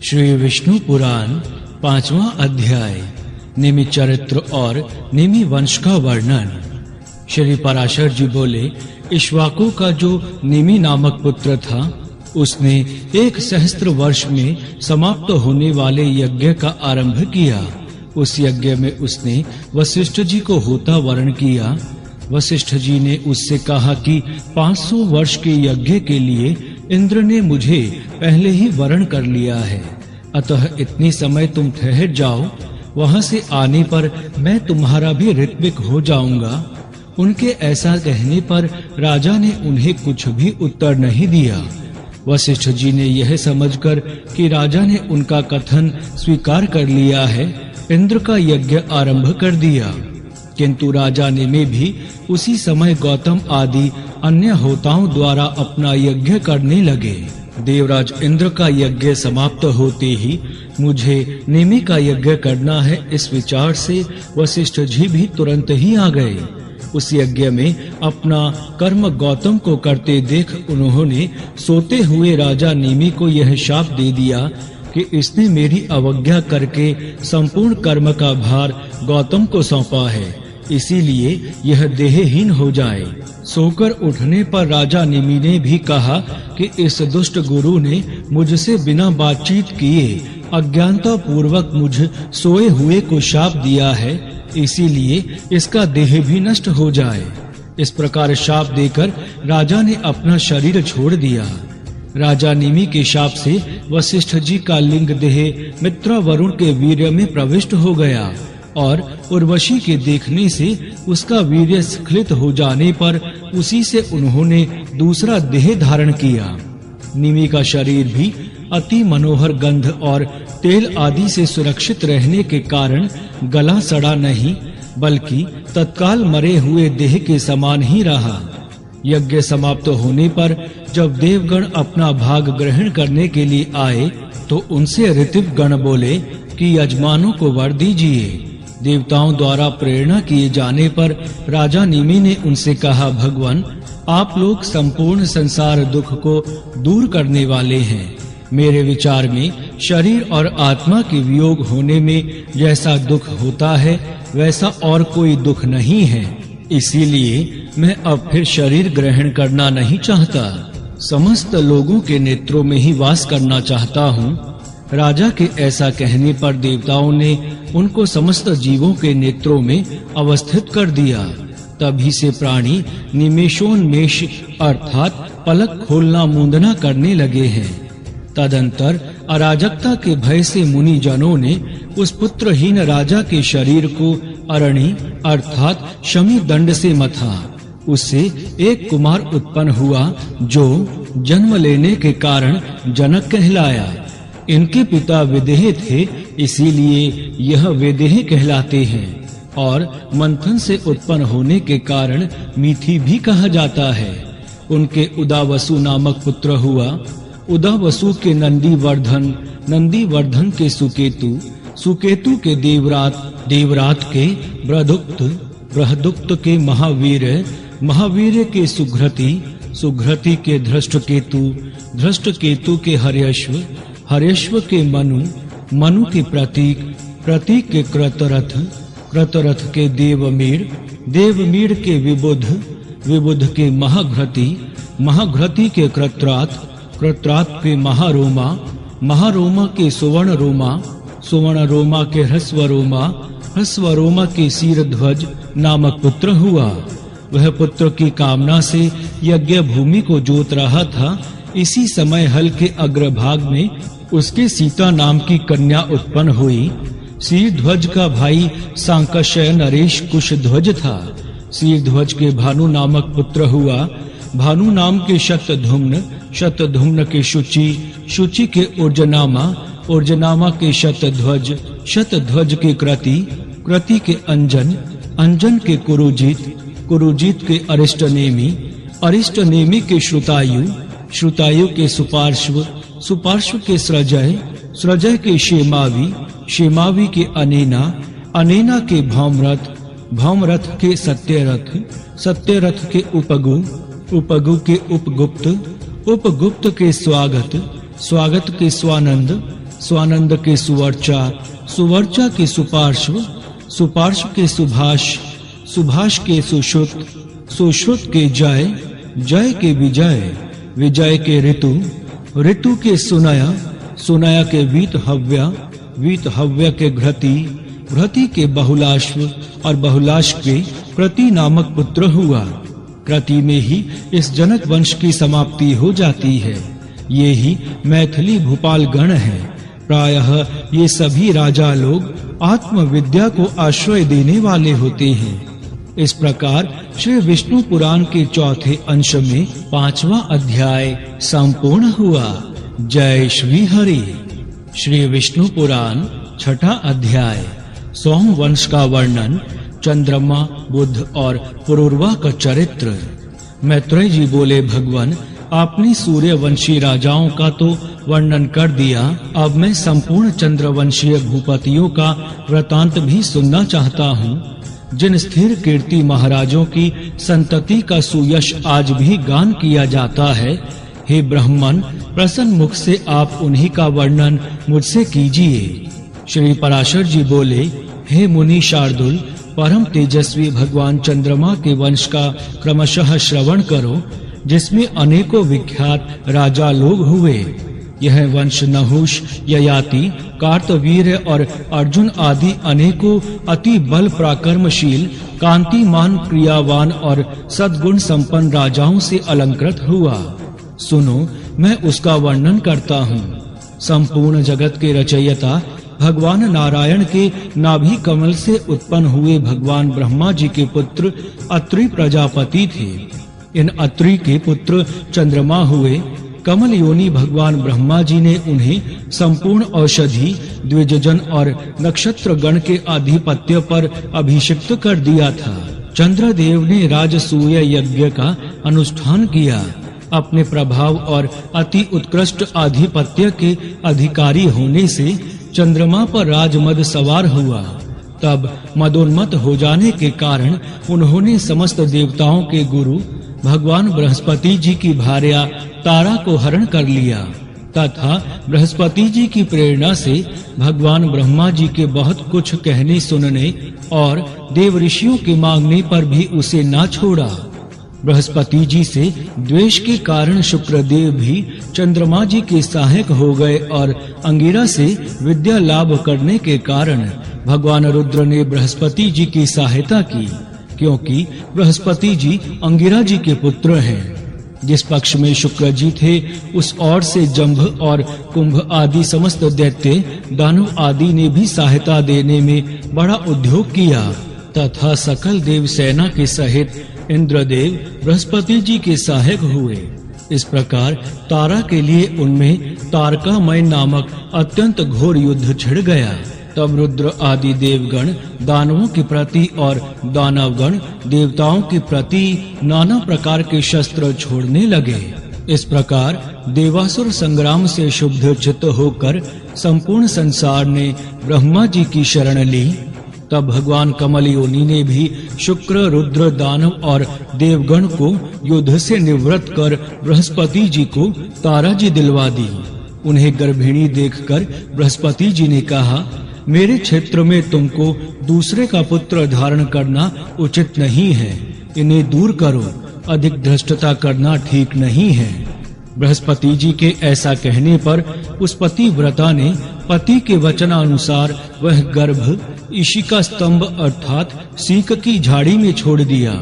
श्री विष्णु पुराण 5वां अध्याय निमि चरित्र और निमि वंश का वर्णन। श्री पराशर जी बोले, इक्ष्वाकु का जो निमि नामक पुत्र था, उसने 1 सहस्त्र वर्ष में समाप्त होने वाले यज्ञ का आरंभ किया। उस यज्ञ में उसने वशिष्ठ जी को होता वरण किया। वशिष्ठ जी ने उससे कहा कि 500 वर्ष के यज्ञ के लिए इंद्र ने मुझे पहले ही वरण कर लिया है, अतः इतनी समय तुम ठहर जाओ। वहां से आने पर मैं तुम्हारा भी ऋत्विक हो जाऊंगा। उनके ऐसा कहने पर राजा ने उन्हें कुछ भी उत्तर नहीं दिया। वशिष्ठ जी ने यह समझकर कि राजा ने उनका कथन स्वीकार कर लिया है, इंद्र का यज्ञ आरंभ कर दिया। किंतु राजा ने में भी उसी समय गौतम आदि अन्य होताओं द्वारा अपना यज्ञ करने लगे। देवराज इंद्र का यज्ञ समाप्त होते ही मुझे निमि का यज्ञ करना है, इस विचार से वशिष्ठ जी भी तुरंत ही आ गए। उस यज्ञ में अपना कर्म गौतम को करते देख उन्होंने सोते हुए राजा निमि को यह शाप दे दिया कि इसने मेरी अवज्ञा करके संपूर्ण कर्म का भार गौतम को सौंपा है, इसीलिए यह देहहीन हो जाए। सोकर उठने पर राजा निमि ने भी कहा कि इस दुष्ट गुरु ने मुझसे बिना बातचीत किए अज्ञानता पूर्वक मुझ सोए हुए को शाप दिया है, इसीलिए इसका देह भी नष्ट हो जाए। इस प्रकार शाप देकर राजा ने अपना शरीर छोड़ दिया। राजा निमि के शाप से वशिष्ठ जी का लिंग देह मित्र वरुण के वीर्य में प्रविष्ट हो गया और उर्वशी के देखने से उसका वीर्य स्खलित हो जाने पर उसी से उन्होंने दूसरा देह धारण किया। निमि का शरीर भी अति मनोहर गंध और तेल आदि से सुरक्षित रहने के कारण गला सड़ा नहीं, बल्कि तत्काल मरे हुए देह के समान ही रहा। यज्ञ समाप्त होने पर जब देवगण अपना भाग ग्रहण करने के लिए आए, तो उनसे ऋत्विक गण बोले कि यजमानों को वर दीजिए। देवताओं द्वारा प्रेरणा किए जाने पर राजा निमि ने उनसे कहा, भगवान, आप लोग संपूर्ण संसार दुख को दूर करने वाले हैं। मेरे विचार में शरीर और आत्मा के वियोग होने में जैसा दुख होता है, वैसा और कोई दुख नहीं है। इसीलिए मैं अब फिर शरीर ग्रहण करना नहीं चाहता, समस्त लोगों के नेत्रों में ही वास करना चाहता हूँ। राजा के ऐसा कहने पर देवताओं ने उनको समस्त जीवों के नेत्रों में अवस्थित कर दिया। तभी से प्राणी निमेषोन्मेष अर्थात पलक खोलना मूंदना करने लगे हैं। तदंतर अराजकता के भय से मुनि जनों ने उस पुत्रहीन राजा के शरीर को अरणि अर्थात शमी दंड से मथा। उससे एक कुमार उत्पन्न हुआ, जो जन्म लेने के कारण जनक कहलाया। इनके पिता विदेह थे, इसीलिए यह विदेह कहलाते हैं, और मंथन से उत्पन्न होने के कारण मीठी भी कहा जाता है। उनके उदावसु नामक पुत्र हुआ। उदावसु के नंदीवर्धन, नंदीवर्धन के सुकेतु, सुकेतु के देवरात, देवरात के बृहदुक्त, बृहदुक्त के महावीर, महावीर के सुघ्रति, सुघ्रति के धृष्टकेतु, धृष्टकेतु के हर्यश्व, हर्यश्व के मनु, मनु के प्रतीक, प्रतीक के कृतरथ, कृतरथ के देवमीर, देवमीर के विबुध, विबुध के महाघ्रति, महाघ्रति के कृत्रात, कृत्रात के महारोमा, महारोमा के सुवर्ण रोमा, सुवर्ण रोमा के ह्रस्वरोमा, ह्रस्वरोमा के शीरध्वज नामक पुत्र हुआ। वह पुत्र की कामना से यज्ञ भूमि को जोत रहा था। इसी समय हल के अग्रभाग में उसके सीता नाम की कन्या उत्पन्न हुई। शीरध्वज का भाई सांकशय नरेश कुशध्वज था। शीरध्वज के भानु नामक पुत्र हुआ। भानु नाम के शतधुम्न, शतधुम्न के शुचि, शुचि के ऊर्जनामा, ऊर्जनामा के शतध्वज, शतध्वज के कृति, कृति के अंजन, अंजन के कुरुजित, कुरुजित के अरिष्टनेमि, अरिष्टनेमि के श्रुतायु, श्रुतायु के सुपार्श्व, सुपार्श्व के सृजय, सृजय के शेमावी, शेमावी के अनेना, अनेना के भौमरथ, भौमरथ के सत्यरथ, सत्यरथ के उपगु, उपगु के उपगुप्त, उपगुप्त के स्वागत, स्वागत के स्वानंद, स्वानंद के सुवर्चा, सुवर्चा के सुपार्श्व, सुपार्श्व के सुभाष, सुभाष के सुश्रुत, सुश्रुत के जय, जय के विजय, विजय के ऋतु, ऋतु के सुनया, सुनया के वीत हव्य, वीत हव्य के घृति, घृति के बहुलाश्व और बहुलाश के कृति नामक पुत्र हुआ। कृति में ही इस जनक वंश की समाप्ति हो जाती है। ये ही मैथिली भूपाल गण है। प्रायः ये सभी राजा लोग आत्मविद्या को आश्रय देने वाले होते हैं। इस प्रकार श्री विष्णु पुराण के चौथे अंश में 5वां अध्याय संपूर्ण हुआ। जय श्री हरि। श्री विष्णु पुराण छठा अध्याय सोम वंश का वर्णन, चंद्रमा, बुध और पुरुरवा का चरित्र। मैत्रेय जी बोले, भगवान आपने सूर्यवंशी राजाओं का तो वर्णन कर दिया, अब मैं संपूर्ण चंद्रवंशीय भूपतियों का वृतांत भी सुनना चाहता हूँ। जिन स्थिर कीर्ति महाराजों की संतति का सुयश आज भी गान किया जाता है, हे ब्राह्मण, प्रसन्न मुख से आप उन्हीं का वर्णन मुझसे कीजिए। श्री पराशर जी बोले, हे मुनि शार्दुल, परम तेजस्वी भगवान चंद्रमा के वंश का क्रमशः श्रवण करो, जिसमें अनेकों विख्यात राजा लोग हुए। यह वंश नहुष, ययाति, कार्तवीर्य और अर्जुन आदि अनेकों अति बल पराक्रमशील, कांतिमान, क्रियावान और सद्गुण संपन्न राजाओं से अलंकृत हुआ। सुनो, मैं उसका वर्णन करता हूँ। संपूर्ण जगत के रचयिता भगवान नारायण के नाभि कमल से उत्पन्न हुए भगवान ब्रह्मा जी के पुत्र अत्रि प्रजापति थे। इन अत्रि के पुत्र चंद्रमा हुए। कमल योनि भगवान ब्रह्मा जी ने उन्हें संपूर्ण औषधि, द्विजजन और नक्षत्र गण के आधिपत्य पर अभिषिक्त कर दिया था। चंद्रदेव ने राजसूय यज्ञ का अनुष्ठान किया। अपने प्रभाव और अति उत्कृष्ट आधिपत्य के अधिकारी होने से चंद्रमा पर राजमद सवार हुआ। तब मदोन्मत्त हो जाने के कारण उन्होंने समस्त देवताओं के गुरु भगवान बृहस्पति जी की भार्या तारा को हरण कर लिया तथा बृहस्पति जी की प्रेरणा से भगवान ब्रह्मा जी के बहुत कुछ कहने सुनने और देव ऋषियों के मांगने पर भी उसे ना छोड़ा। बृहस्पति जी से द्वेष के कारण शुक्रदेव भी चंद्रमा जी के सहायक हो गए और अंगिरा से विद्या लाभ करने के कारण भगवान रुद्र ने बृहस्पति जी की सहायता की, क्योंकि बृहस्पति जी अंगिरा जी के पुत्र हैं। जिस पक्ष में शुक्र जी थे, उस ओर से जंभ और कुंभ आदि समस्त दैत्य, दानव आदि ने भी सहायता देने में बड़ा उद्योग किया तथा सकल देव सेना के सहित इंद्रदेव बृहस्पति जी के सहायक हुए। इस प्रकार तारा के लिए उनमें तारकामय नामक अत्यंत घोर युद्ध छिड़ गया। तब रुद्र आदि देवगण दानवों के प्रति और दानवगण देवताओं के प्रति नाना प्रकार के शस्त्र छोड़ने लगे। इस प्रकार देवासुर संग्राम से शुद्ध चित्त होकर संपूर्ण संसार ने ब्रह्मा जी की शरण ली। तब भगवान कमल योनि ने भी शुक्र, रुद्र, दानव और देवगण को युद्ध से निवृत्त कर बृहस्पति जी को तारा जी दिलवा दी। उन्हें गर्भिणी देखकर बृहस्पति जी ने कहा, मेरे क्षेत्र में तुमको दूसरे का पुत्र धारण करना उचित नहीं है, इन्हें दूर करो, अधिक धृष्टता करना ठीक नहीं है। बृहस्पति जी के ऐसा कहने पर उस पतिव्रता ने पति के वचनानुसार वह गर्भ इशिका स्तंभ अर्थात सीक की झाड़ी में छोड़ दिया।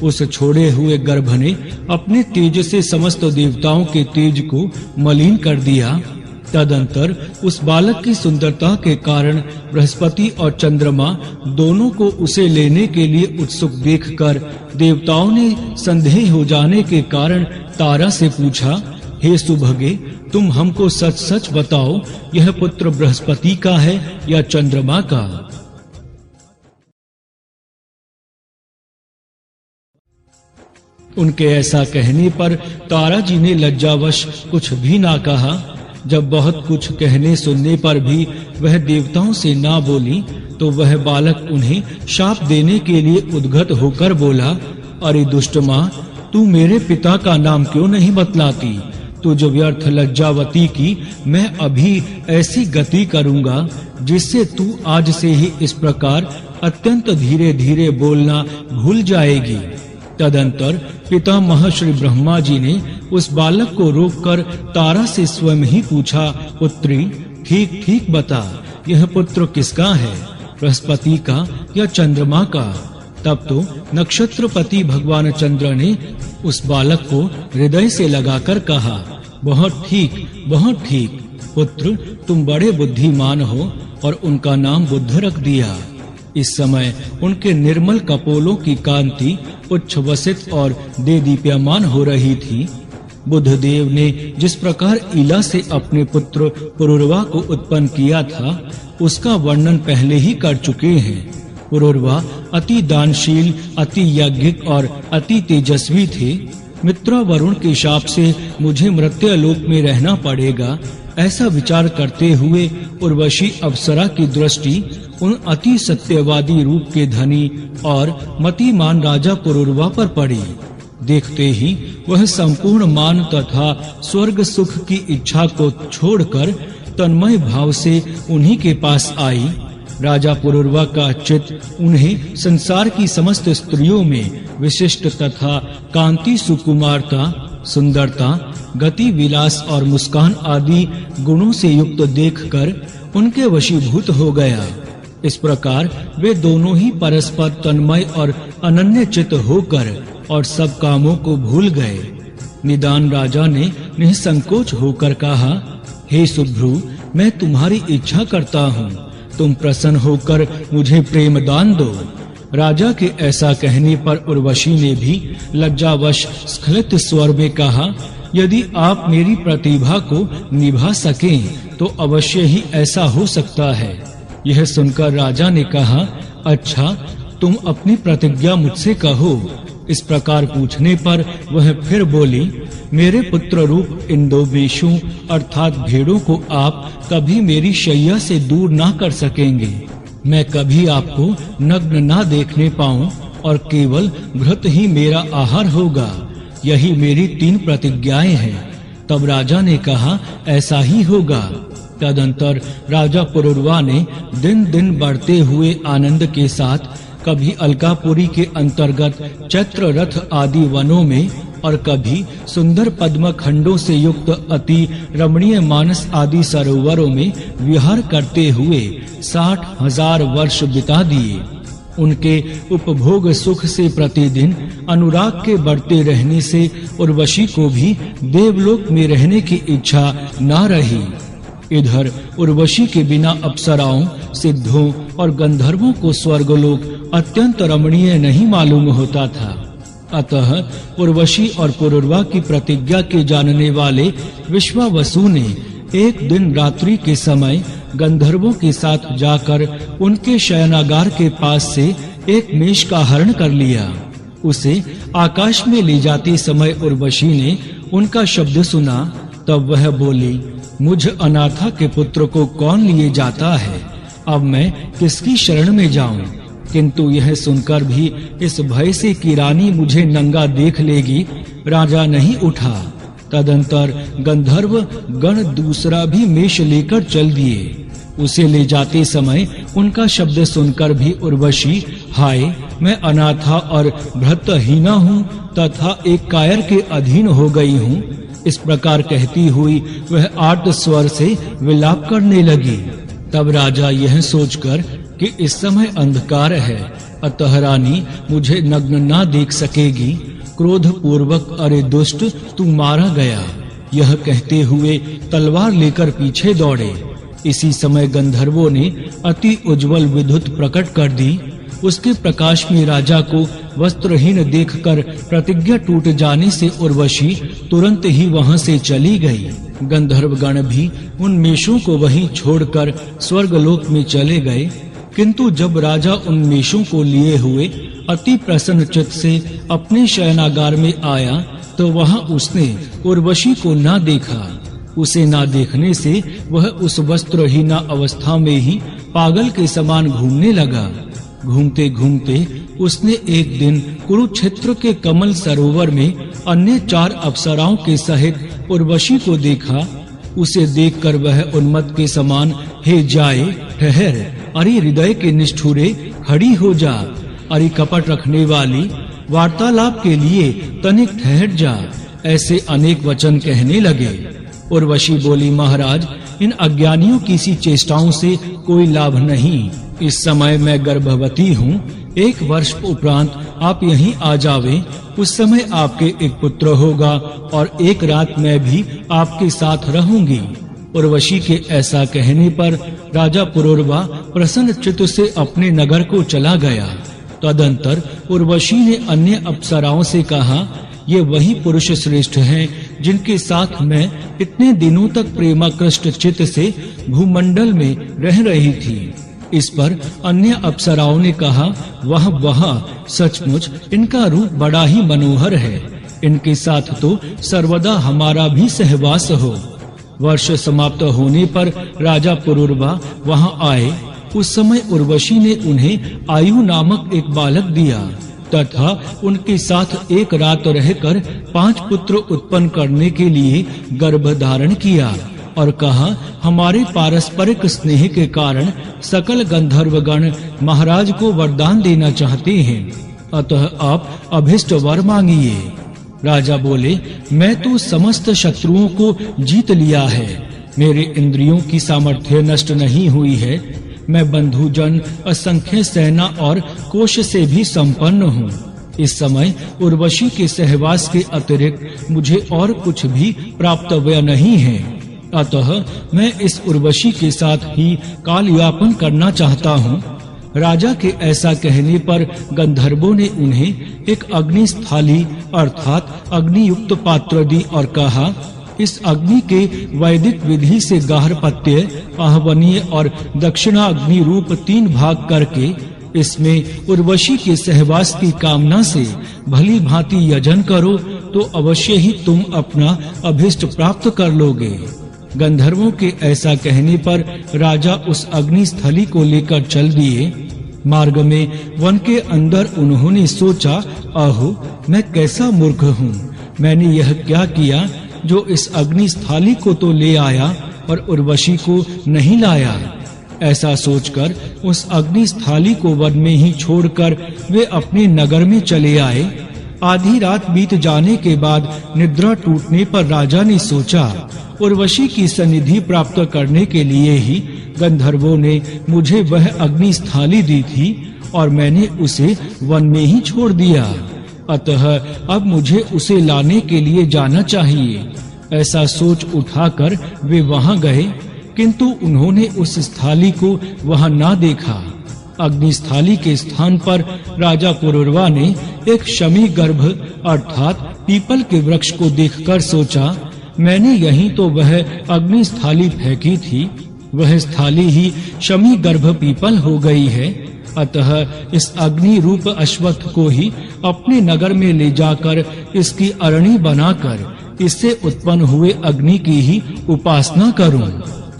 उस छोड़े हुए गर्भ ने अपने तेज से समस्त देवताओं के तेज को मलिन कर दिया। तदंतर उस बालक की सुंदरता के कारण बृहस्पति और चंद्रमा दोनों को उसे लेने के लिए उत्सुक देखकर देवताओं ने संदेह हो जाने के कारण तारा से पूछा, हे सुभगे, तुम हमको सच सच बताओ, यह पुत्र बृहस्पति का है या चंद्रमा का? उनके ऐसा कहने पर तारा जी ने लज्जावश कुछ भी ना कहा। जब बहुत कुछ कहने सुनने पर भी वह देवताओं से ना बोली, तो वह बालक उन्हें शाप देने के लिए उद्गत होकर बोला, अरे दुष्ट माँ, तू मेरे पिता का नाम क्यों नहीं बतलाती? तुझ व्यर्थ लज्जावती की मैं अभी ऐसी गति करूंगा जिससे तू आज से ही इस प्रकार अत्यंत धीरे धीरे बोलना भूल जाएगी। तदंतर पितामह श्री ब्रह्मा जी ने उस बालक को रोककर तारा से स्वयं ही पूछा, पुत्री ठीक ठीक बता, यह पुत्र किसका है, बृहस्पति का या चंद्रमा का? तब तो नक्षत्रपति भगवान चंद्र ने उस बालक को हृदय से लगाकर कहा, बहुत ठीक पुत्र, तुम बड़े बुद्धिमान हो, और उनका नाम बुद्ध रख दिया। इस समय उनके निर्मल कपोलों की कांति उच्छ्वसित और देदीप्यमान हो रही थी। बुद्धदेव ने जिस प्रकार इला से अपने पुत्र पुरुरवा को उत्पन्न किया था, उसका वर्णन पहले ही कर चुके हैं। पुरुरवा अति दानशील, अति यज्ञिक और अति तेजस्वी थे। मित्रा वरुण के शाप से मुझे मर्त्यलोक में रहना पड़ेगा, ऐसा विचार करते हुए उर्वशी अप्सरा की दृष्टि उन अति सत्यवादी रूप के धनी और मतिमान राजा पुरुरवा पर पड़ी। देखते ही वह संपूर्ण मान तथा स्वर्ग सुख की इच्छा को छोड़कर तन्मय भाव से उन्हीं के पास आई। राजा पुरुरवा का चित्त उन्हें संसार की समस्त स्त्रियों में विशिष्ट तथा कांति, सुकुमारता, सुंदरता, गति, विलास और मुस्कान आदि गुणों से युक्त देखकर उनके वशीभूत हो गया। इस प्रकार वे दोनों ही परस्पर तन्मय और अनन्य चित्त होकर और सब कामों को भूल गए। निदान राजा ने निसंकोच होकर कहा, हे सुभ्रु, मैं तुम्हारी इच्छा करता हूँ, तुम प्रसन्न होकर मुझे प्रेम दान दो। राजा के ऐसा कहने पर उर्वशी ने भी लज्जावश स्खलित स्वर में कहा, यदि आप मेरी प्रतिभा को निभा सकें तो अवश्य ही ऐसा हो सकता है। यह सुनकर राजा ने कहा, अच्छा, तुम अपनी प्रतिज्ञा मुझसे कहो। इस प्रकार पूछने पर वह फिर बोली, मेरे पुत्र रूप इन दो वेशों अर्थात भेड़ों को आप कभी मेरी शैया से दूर ना कर सकेंगे। मैं कभी आपको नग्न ना देखने पाऊं और केवल घृत ही मेरा आहार होगा। यही मेरी 3 प्रतिज्ञाएं हैं। तब राजा ने कहा, ऐसा ही होगा। तदंतर राजा पुरुरवा ने दिन दिन बढ़ते हुए आनंद के साथ कभी अलकापुरी के अंतर्गत चैत्र रथ आदि वनों में और कभी सुंदर पद्म खंडों से युक्त अति रमणीय मानस आदि सरोवरों में विहार करते हुए 60,000 वर्ष बिता दिए। उनके उपभोग सुख से प्रतिदिन अनुराग के बढ़ते रहने से उर्वशी को भी देवलोक में रहने की इच्छा ना रही। इधर उर्वशी के बिना अप्सराओं, सिद्धों और गंधर्वों को स्वर्गलोक अत्यंत रमणीय नहीं मालूम होता था। अतः उर्वशी और पुरुरवा की प्रतिज्ञा के जानने वाले विश्वावसु ने एक दिन रात्रि के समय गंधर्वों के साथ जाकर उनके शयनागार के पास से एक मेष का हरण कर लिया। उसे आकाश में ले जाते समय उर्वशी ने उनका शब्द सुना। तब वह बोली, मुझ अनाथा के पुत्र को कौन लिए जाता है? अब मैं किसकी शरण में जाऊं? किंतु यह सुनकर भी इस भय से कि रानी मुझे नंगा देख लेगी, राजा नहीं उठा। तदंतर गंधर्व गण दूसरा भी मेष लेकर चल दिए। उसे ले जाते समय उनका शब्द सुनकर भी उर्वशी, हाय, मैं अनाथा और भ्रातहीना हूँ तथा एक कायर के अधीन हो गई हूँ, इस प्रकार कहती हुई वह आर्त स्वर से विलाप करने लगी। तब राजा यह सोचकर कि इस समय अंधकार है, अतः रानी मुझे नग्न ना देख सकेगी, क्रोध पूर्वक, अरे दुष्ट, तू मारा गया, यह कहते हुए तलवार लेकर पीछे दौड़े। इसी समय गंधर्वों ने अति उज्जवल विद्युत प्रकट कर दी। उसके प्रकाश में राजा को वस्त्रहीन देखकर प्रतिज्ञा टूट जाने से उर्वशी तुरंत ही वहां से चली गई। गंधर्वगण भी उन मेषों को वहीं छोड़कर स्वर्गलोक में चले गए। किंतु जब राजा उन मेषों को लिए हुए अति प्रसन्न चित्त से अपने शयनागार में आया तो वहां उसने उर्वशी को ना देखा। उसे ना देखने से वह उस वस्त्रहीना अवस्था में ही पागल के समान घूमने लगा। घूमते घूमते उसने एक दिन कुरुक्षेत्र के कमल सरोवर में अन्य 4 अप्सराओं के सहित उर्वशी को देखा। उसे देखकर वह उन्मत्त के समान, हे जाए ठहर, अरे हृदय के निष्ठुरे खड़ी हो जा, अरे कपट रखने वाली वार्तालाप के लिए तनिक ठहर जा, ऐसे अनेक वचन कहने लगे। उर्वशी बोली, महाराज, इन अज्ञानियों की सी चेष्टाओं से कोई लाभ नहीं। इस समय मैं गर्भवती हूँ। 1 वर्ष उपरांत आप यहीं आ जावे, उस समय आपके एक पुत्र होगा और एक रात मैं भी आपके साथ रहूंगी। उर्वशी के ऐसा कहने पर राजा पुरूरवा प्रसन्न चित्त से अपने नगर को चला गया। तदंतर उर्वशी ने अन्य अप्सराओं से कहा, ये वही पुरुष श्रेष्ठ हैं जिनके साथ मैं इतने दिनों तक प्रेमाकृष्ट चित्त से भूमंडल में रह रही थी। इस पर अन्य अप्सराओं ने कहा, वह सचमुच इनका रूप बड़ा ही मनोहर है। इनके साथ तो सर्वदा हमारा भी सहवास हो। वर्ष समाप्त होने पर राजा पुरूरवा वहां आए। उस समय उर्वशी ने उन्हें आयु नामक एक बालक दिया तथा उनके साथ एक रात रहकर 5 पुत्र उत्पन्न करने के लिए गर्भ धारण किया और कहा, हमारे पारस्परिक स्नेह के कारण सकल गंधर्वगण महाराज को वरदान देना चाहते हैं, अतः आप अभिष्ट वर मांगिए। राजा बोले, मैं तो समस्त शत्रुओं को जीत लिया है, मेरे इंद्रियों की सामर्थ्य नष्ट नहीं हुई है, मैं बंधुजन, असंख्य सेना और कोश से भी संपन्न हूँ। इस समय उर्वशी के सहवास के अतिरिक्त मुझे और कुछ भी प्राप्तव्य नहीं है, अतः मैं इस उर्वशी के साथ ही काल यापन करना चाहता हूँ। राजा के ऐसा कहने पर गंधर्वों ने उन्हें एक अग्निस्थाली अर्थात अग्नियुक्त पात्र दी और कहा, इस अग्नि के वैदिक विधि से गार्हपत्य, आहवनीय और दक्षिणाग्नि रूप 3 भाग करके इसमें उर्वशी के सहवास की कामना से भली भांति यजन करो तो अवश्य ही तुम अपना अभिष्ट प्राप्त कर लोगे। गंधर्वों के ऐसा कहने पर राजा उस अग्निस्थली को लेकर चल दिए। मार्ग में वन के अंदर उन्होंने सोचा, अहो, मैं कैसा मूर्ख हूँ, मैंने यह क्या किया जो इस अग्निस्थली को तो ले आया और उर्वशी को नहीं लाया। ऐसा सोचकर उस अग्निस्थली को वन में ही छोड़कर वे अपने नगर में चले आए। आधी रात बीत जाने के बाद निद्रा टूटने पर राजा ने सोचा, उर्वशी की सनिधि प्राप्त करने के लिए ही गंधर्वों ने मुझे वह अग्निस्थली दी थी और मैंने उसे वन में ही छोड़ दिया, अतः अब मुझे उसे लाने के लिए जाना चाहिए। ऐसा सोच उठाकर वे वहां गए, किंतु उन्होंने उस स्थाली को वहां ना देखा। अग्निस्थली के स्थान पर राजा पुरूरवा ने एक शमी गर्भ अर्थात पीपल के वृक्ष को देखकर सोचा, मैंने यहीं तो वह अग्निस्थली फेंकी थी, वह स्थाली ही शमी गर्भ पीपल हो गई है, अतः इस अग्नि रूप अश्वत्थ को ही अपने नगर में ले जाकर इसकी अरणी बनाकर इससे उत्पन्न हुए अग्नि की ही उपासना करूं।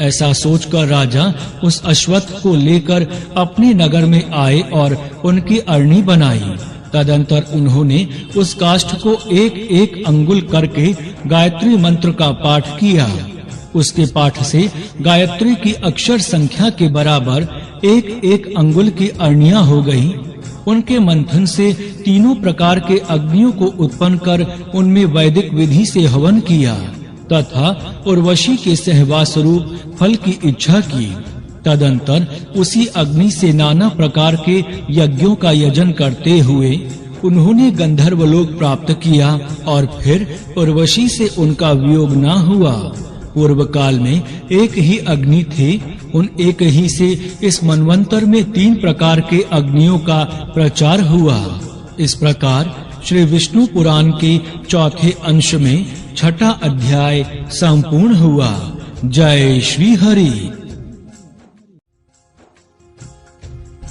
ऐसा सोचकर राजा उस अश्वत्थ को लेकर अपने नगर में आए और उनकी अरणी बनाई। तदंतर उन्होंने उस काष्ठ को 1-1 अंगुल करके गायत्री मंत्र का पाठ किया। उसके पाठ से गायत्री की अक्षर संख्या के बराबर 1-1 अंगुल की अरनियां हो गई। उनके मंथन से तीनों प्रकार के अग्नियों को उत्पन्न कर उनमें वैदिक विधि से हवन किया तथा उर्वशी के सहवास रूप फल की इच्छा की। तदंतर उसी अग्नि से नाना प्रकार के यज्ञों का यजन करते हुए उन्होंने गंधर्वलोक प्राप्त किया और फिर उर्वशी से उनका वियोग न हुआ। पूर्व काल में एक ही अग्नि थे, उन एक ही से इस मनवंतर में 3 प्रकार के अग्नियों का प्रचार हुआ। इस प्रकार श्री विष्णु पुराण के 4थे अंश में 6ठा अध्याय संपूर्ण हुआ। जय श्री हरि।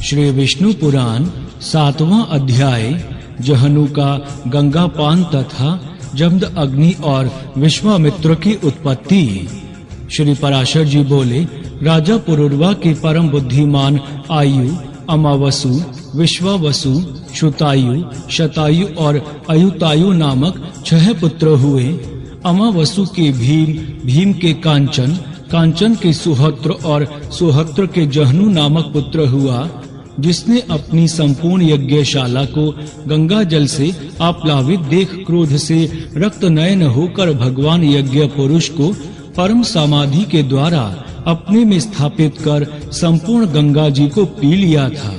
श्री विष्णु पुराण 7वां अध्याय जहनु का गंगापान तथा जमद अग्नि और विश्वामित्र की उत्पत्ति। श्री पराशर जी बोले, राजा पुरूरवा के परम बुद्धिमान आयु, अमावसु, विश्वावसु, श्रुतायु, शतायु और अयुतायु नामक 6 पुत्र हुए। अमावसु के भीम, भीम के कांचन, कांचन के सुहत्र और सुहत्र के जहनु नामक पुत्र हुआ, जिसने अपनी संपूर्ण यज्ञशाला को गंगा जल से आप्लावित देख क्रोध से रक्त नयन होकर भगवान यज्ञ पुरुष को परम समाधि के द्वारा अपने में स्थापित कर संपूर्ण गंगा जी को पी लिया था।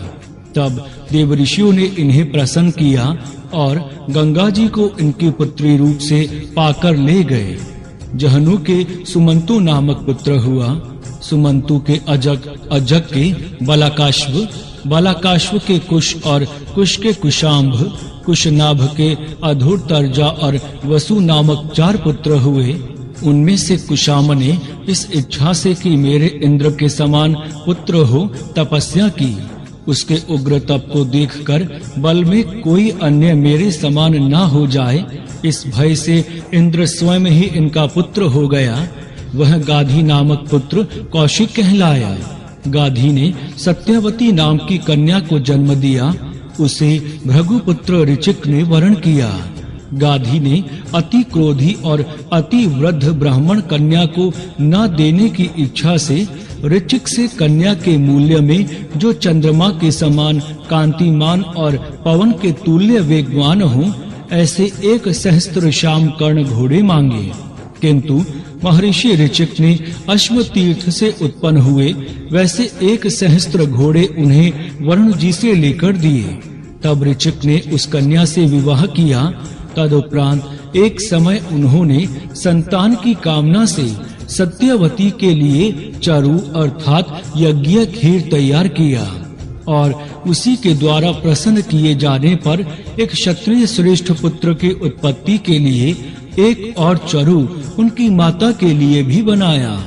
तब देव ऋषियों ने इन्हें प्रसन्न किया और गंगा जी को इनकी पुत्री रूप से पाकर ले गए। जहनु के सुमंतु नामक पुत्र हुआ, सुमंतु के अजक, अजक के बलाकाश्व, बलाकाश्व के कुश और कुश के कुशाम्भ, कुशनाभ के अधूरतर्जा और वसु नामक 4 पुत्र हुए। उनमें से कुशाम ने इस इच्छा से कि मेरे इंद्र के समान पुत्र हो तपस्या की। उसके उग्र तप को देखकर बल में कोई अन्य मेरे समान न हो जाए, इस भय से इंद्र स्वयं ही इनका पुत्र हो गया। वह गाधी नामक पुत्र कौशिक कहलाया। गाधी ने सत्यवती नाम की कन्या को जन्म दिया। उसे भृगुपुत्र ऋचिक ने वरण किया। गाधी ने अति क्रोधी और अति वृद्ध ब्राह्मण कन्या को न देने की इच्छा से ऋचिक से कन्या के मूल्य में जो चंद्रमा के समान कांतिमान और पवन के तुल्य वेगवान हो, ऐसे 1 सहस्त्र श्याम कर्ण घोड़े मांगे। किंतु महर्षि ऋचिक ने अश्व तीर्थ से उत्पन्न हुए वैसे 1 सहस्त्र घोड़े उन्हें वरुण जी से लेकर दिए। तब ऋचिक ने उस कन्या से विवाह किया। तदुपरांत एक समय उन्होंने संतान की कामना से सत्यवती के लिए चरु अर्थात यज्ञ खीर तैयार किया और उसी के द्वारा प्रसन्न किए जाने पर एक क्षत्रिय श्रेष्ठ पुत्र की उत्पत्ति के लिए एक और चरु उनकी माता के लिए भी बनाया।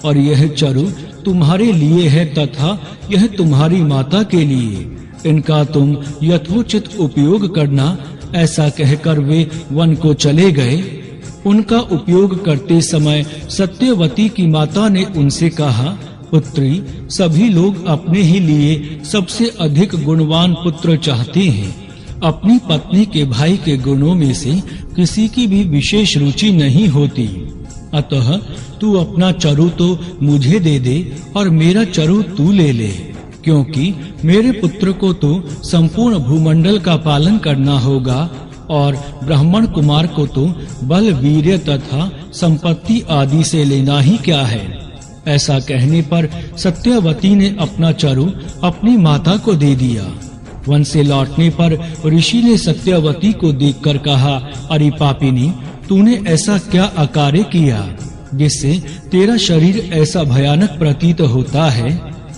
और यह चरु तुम्हारे लिए है तथा यह तुम्हारी माता के लिए, इनका तुम यथोचित उपयोग करना। ऐसा कहकर वे वन को चले गए। उनका उपयोग करते समय सत्यवती की माता ने उनसे कहा, पुत्री, सभी लोग अपने ही लिए सबसे अधिक गुणवान पुत्र चाहते हैं। अपनी पत्नी के भाई के गुणों में से किसी की भी विशेष रुचि नहीं होती। अतः तू अपना चरु तो मुझे दे दे और मेरा चरु तू ले ले, क्योंकि मेरे पुत्र को तो संपूर्ण भूमंडल का पालन करना होगा और ब्राह्मण कुमार को तो बल, वीर्य तथा संपत्ति आदि से लेना ही क्या है। ऐसा कहने पर सत्यवती ने अपना चरु अपनी माता को दे दिया। वन से लौटने पर ऋषि ने सत्यवती को देखकर कहा, अरे पापिनी, तूने ऐसा क्या अकार्य किया जिससे तेरा शरीर ऐसा भयानक प्रतीत होता है।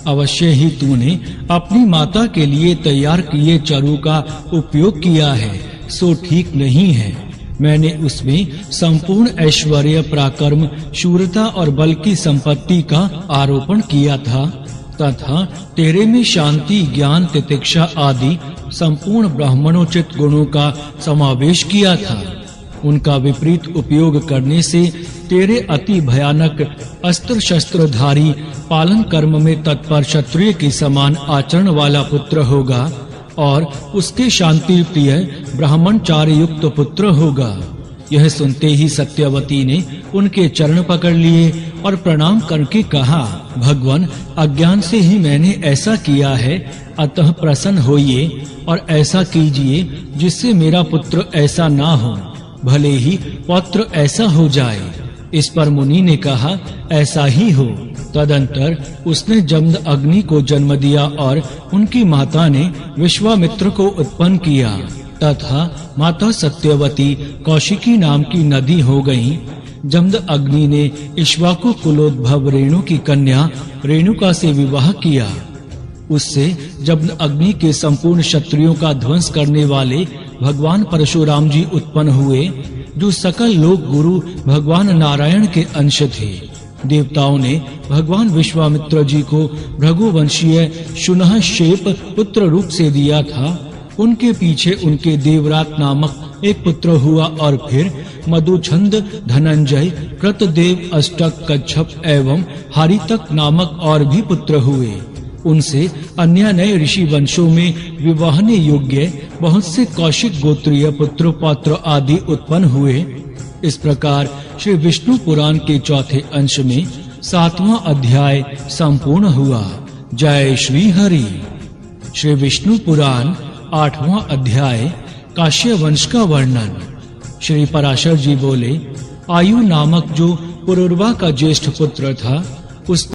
अवश्य ही तूने अपनी माता के लिए तैयार किए चरु का उपयोग किया है, सो ठीक नहीं है। मैंने उसमें संपूर्ण ऐश्वर्य, पराक्रम, शूरता और बल की संपत्ति का आरोपण किया था तथा तेरे में शांति, ज्ञान, तितिक्षा आदि संपूर्ण ब्राह्मणोचित गुणों का समावेश किया था। उनका विपरीत उपयोग करने से तेरे अति भयानक अस्त्र शस्त्रधारी, पालन कर्म में तत्पर क्षत्रिय के समान आचरण वाला पुत्र होगा और उसके शांति प्रिय ब्राह्मणचार्य युक्त पुत्र होगा। यह सुनते ही सत्यवती ने उनके चरण पकड़ लिए और प्रणाम करके कहा, भगवान, अज्ञान से ही मैंने ऐसा किया है, अतः प्रसन्न होइए और ऐसा कीजिए जिससे मेरा पुत्र ऐसा ना हो, भले ही पौत्र ऐसा हो जाए। इस पर मुनि ने कहा, ऐसा ही हो। तदंतर उसने जमद अग्नि को जन्म दिया और उनकी माता ने विश्वामित्र को उत्पन्न किया तथा माता सत्यवती कौशिकी नाम की नदी हो गईं। जमद अग्नि ने इक्ष्वाकु कुलोद्भव रेणु की कन्या रेणुका से विवाह किया। उससे जमद अग्नि के संपूर्ण क्षत्रियों का ध्वंस करने वाले भगवान परशुराम जी उत्पन्न हुए, जो सकल लोक गुरु भगवान नारायण के अंश थे। देवताओं ने भगवान विश्वामित्र जी को भृगुवंशीय शुनहशेप पुत्र रूप से दिया था। उनके पीछे उनके देवरात नामक एक पुत्र हुआ और फिर मधुछंद, धनंजय, कृतदेव, अष्टक, कच्छप एवं हारितक नामक और भी पुत्र हुए। उनसे अन्य नए ऋषि वंशों में विवाहने योग्य बहुत से कौशिक गोत्रीय पुत्र पौत्र आदि उत्पन्न हुए। इस प्रकार श्री विष्णु पुराण के चौथे अंश में 7वां अध्याय संपूर्ण हुआ। जय श्री हरि। श्री विष्णु पुराण 8वां अध्याय काश्य वंश का वर्णन। श्री पराशर जी बोले, आयु नामक जो पुरुरवा का ज्येष्ठ पुत्र था, उस